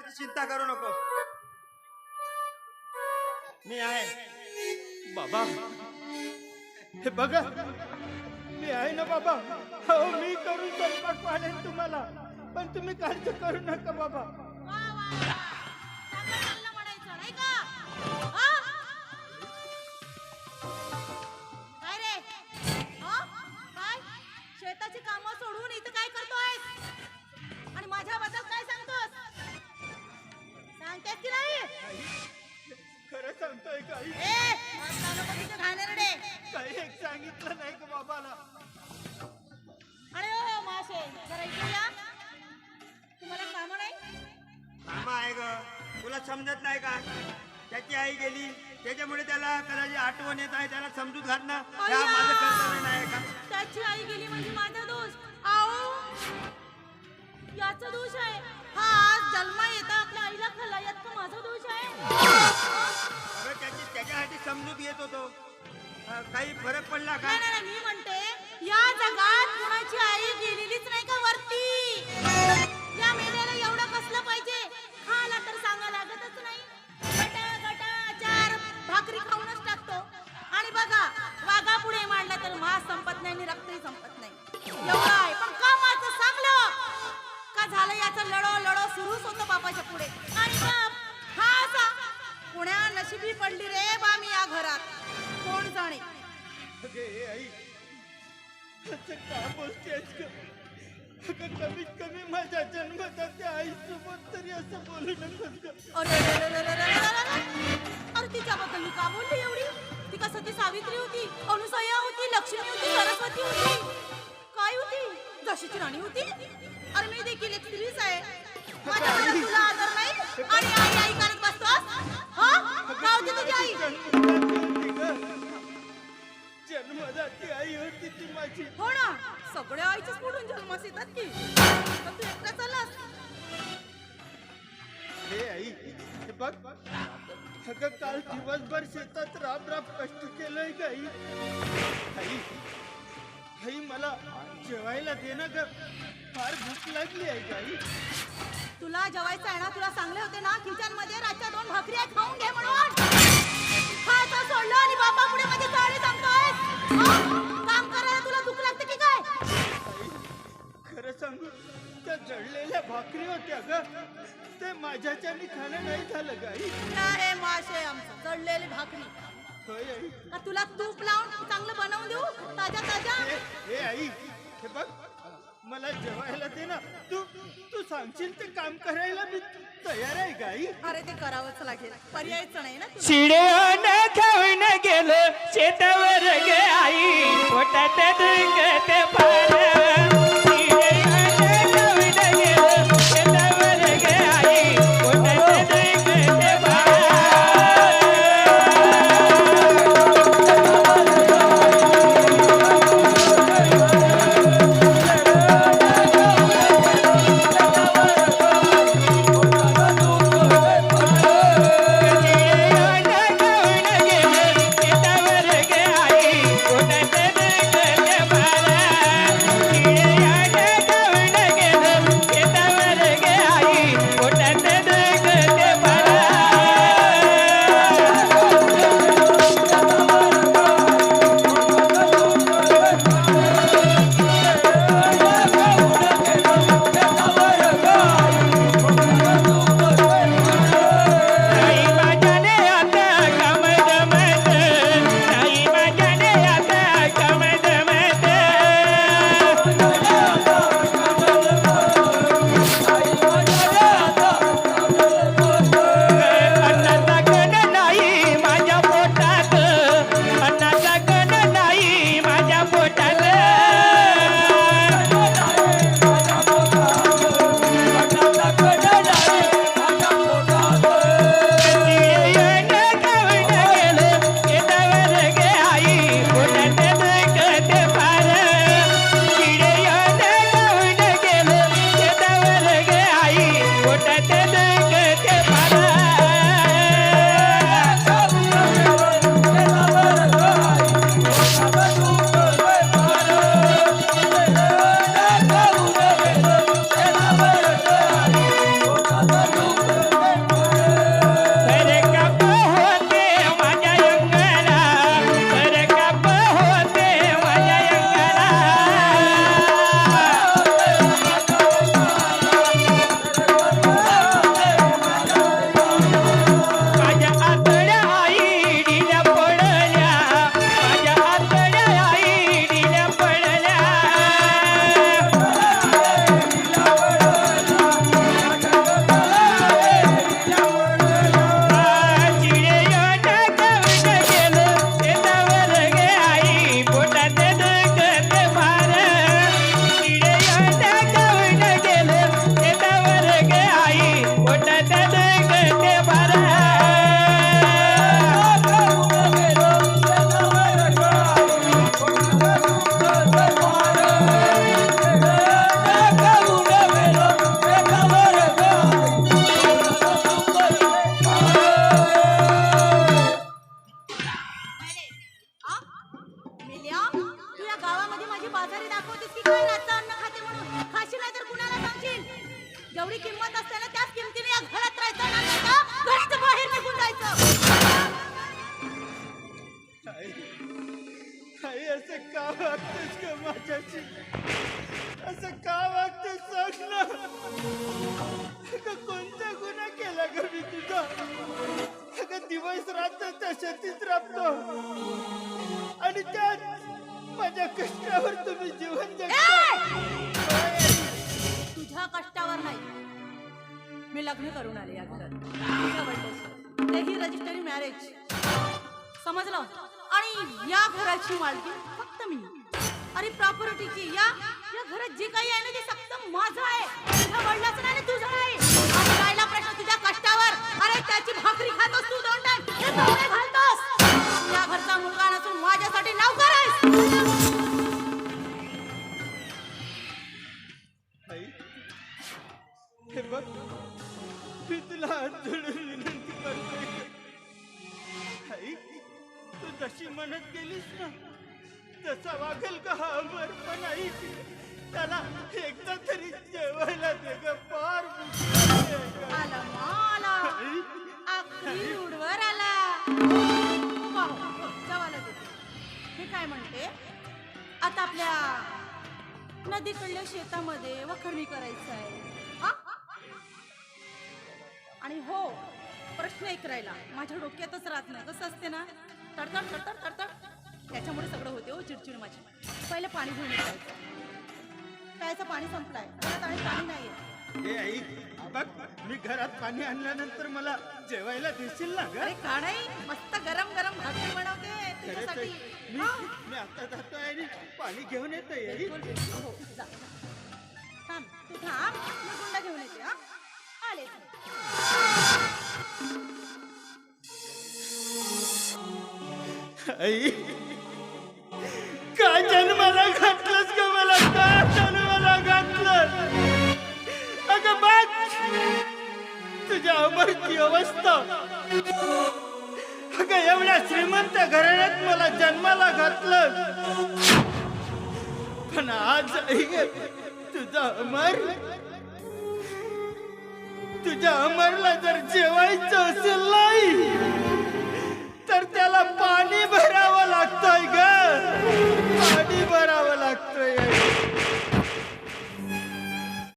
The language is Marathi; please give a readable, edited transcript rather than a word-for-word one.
प्रकारची चिंता करू नको, मी आहे बाबा हे बघा, मी आहे ना बाबा. हो, मी करून स्वयंपाक पाडेन तुम्हाला, पण तुम्ही काळजी करू नका बाबा. वा वा वा. चांगलं चाललं म्हणायचं नाही का? हा? काय रे? हा? काय? शेताची कामं सोडून इथं काय करतोयस? आणि माझ्याबद्दल काय सांगतोस? सांगतेस की नाही? खरं सांगतोय काही. ए, आता नको तुझे घाणेरडे. काही एक सांगितलं नाही का बाबाला? अरे ओ माशे, जरा इकडे या. तुम्हाला कामं नाही? कामा आहे ग, तुला समजत नाही का? त्याची आई गेली, त्याच्यामुळे त्याला कदाचित आठवण येत आहे, त्याला समजूत घालणं हे अय्या! माझं कर्तव्य नाही का? त्याची आई गेली म्हणजे माझा दोष. आओ, याचा दोष आहे. हा आज जन्मा येता आपल्या आईला खाल्ला, यात का माझा दोष आहे? अगं त्याच्यासाठी समजूत घेत होतो. काही फरक पडला का? नाही नाही नाही, मी म्हणते या जगात कुणाची आई गेलेलीच नाही का वरती? या मेल्याला एवढं कसलं पाहिजे? खाला तर सांगा लागतच नाही. गटा गटा चार भाकरी खाऊनच टाकतो. आणि बघा, वाघा पुढे मांडला तर मांस संपत नाही आणि रक्तही संपत नाही. एवढं आहे, पण कामाचं चांगलं का झालं याचं लढो लढो सुरूच होतं बापाच्या पुढे. आणि बाप हा असा पुण्या नशिबी पडली रे बा मी या घरात, कोण जाणे. अगे आई, असं का बोलतेस ग? अगं कमीत कमी माझ्या जन्मदात्या त्या आईसोबत तरी असं बोलू नकोस ग. अरे अरे अरे अरे अरे अरे अरे. अरे तिच्याबद्दल मी का बोलली एवढी? ती का सती सावित्री होती, अनुसया होती, लक्ष्मी होती, सरस्वती होती, काय होती? जशीची राणी होती. अरे मी देखील एक स्त्रीच आहे. माझ्याकडे तुला आदर नाही आणि आई आई करत बसतोस? हा? का होती तुझी आई? जन्मदाती आई होती ती माझी. हो ना, सगळ्या आईचीच पुढून जन्मास येतात की. तर तू एकटा चाललास? हे आई, हे बघ, अगं काल दिवसभर शेतात राब राब कष्ट केलंय ग आई. आई, आई मला जेवायला दे ना ग, फार भूक लागली आहे ग आई. तुला जेवायचं आहे ना, तुला सांगले होते ना किचन मध्ये रातच्या 2 भाकऱ्या खाऊन घे म्हणून. खायचं सोडलं आणि बापा पुढे माझी चाळी सांगतोय. काम करायला तुला दुःख लागते की काय? आई, खरं सांगू, त्या जळलेल्या भाकरी होत्या ग, ते माझ्याच्याने खाणं नाही झालं ग आई. हे माशे आमचं जळलेली भाकरी. होय आई. का तुला तूप लावून चांगलं बनवून देऊ ताज्या ताज्या? हे आई, हे बघ, मला जेवायला दे ना. तू तू सांगशील ते काम करायला मी तयार आहे ग आई. अरे ते करावंच लागेल, पर्यायच नाही ना तुला. शिड्यान खाऊन गेलो शेतावर गे आई, पोटात दुखत फार. शिड्यान खाऊन गेलो शेतावर गे आई, पोटात दुखत फार. Yeah. कोणत देखते बरा आ? मेल्या, तू या गावामध्ये माझी बाजारी दाखवतेस की काय रातचं अन्न खाते म्हणून? खाशील नाही तर कुणाला सांगशील? जेवढी किंमत असते ना त्याच किमतीने या घरात राहायचं ना नाही का घराच्या बाहेर निघून जायचं. आई आई असं का वागतेस का माझ्याशी असं का वागतेस सांग ना अगं कोणता गुन्हा केला ग मी तुझा अगं दिवस रात्र तशातीच राबतो आणि त्यात माझ्या कष्टावर तुम्ही जीवन जगता. तुझ्या कष्टावर नाही, मी लग्न करून आले या घरात तुझ्या वडिलांशी, तेही रजिस्टरी मॅरेज, समजलं? आणि या घराची मालकी फक्त मी. अरे प्रॉपर्टीची या या घरात जे काही आहे ना ते फक्त माझं आहे, तुझ्या वडिलाचं नाही ना तुझं आहे. आणि राहिला प्रश्न तुझ्या कष्टावर, अरे त्याची भाकरी खातोस तू 2 टाइम, हे पाहुणे घालतोस. या घरचा मुलगा नसून माझ्यासाठी नौकर आहेस. आई हे बघ मी तुला हात जोडून विनंती करतोय आई तू जशी म्हणत गेलीस ना तसा वागेल का हा अमर पण आई त्याला एकदा तरी जेवायला दे ग फार भूक लागली आहे ग. आला माला आई, आखरी रोडवर आला. जवाला देते. मी काय म्हणते, आता आपल्या नदीकडल्या शेतामध्ये वखरणी करायचं आहे हा? आणि हो प्रश्न एक राहिला माझ्या डोक्यातच राहत नाही, कसं असते ना तडतड तडतड तडतड त्याच्यामुळे सगळं होते हो चिडचिड माझी. पहिले पाणी घेऊन जायचं, प्यायचं पाणी संपलाय घरात आणि पाणी नाहीये. ए आई बघ मी घरात पाणी आणल्यानंतर मला जेवायला देशील ना ग. अरे का नाही, मस्त गरम गरम भाकरी बनवते खरंच तुझ्यासाठी. आहे. मी हा? मी आता जातोय आणि पाणी घेऊन येतोय आई. हो जा. थांब तू थांब, मी गुंडा घेऊन येते हा. आले. आई काय जन्माला घातलंस ग मला, काय जन्माला घातलं अगं बघ तुझ्या अमरची अवस्था. अगं एवढ्या श्रीमंत घराण्यात मला जन्माला घातलं पण आज आई तुझा अमर तुझ्या अमरला जर जेवायचं असेल नाही तर त्याला पाणी भरावं लागतंय ग.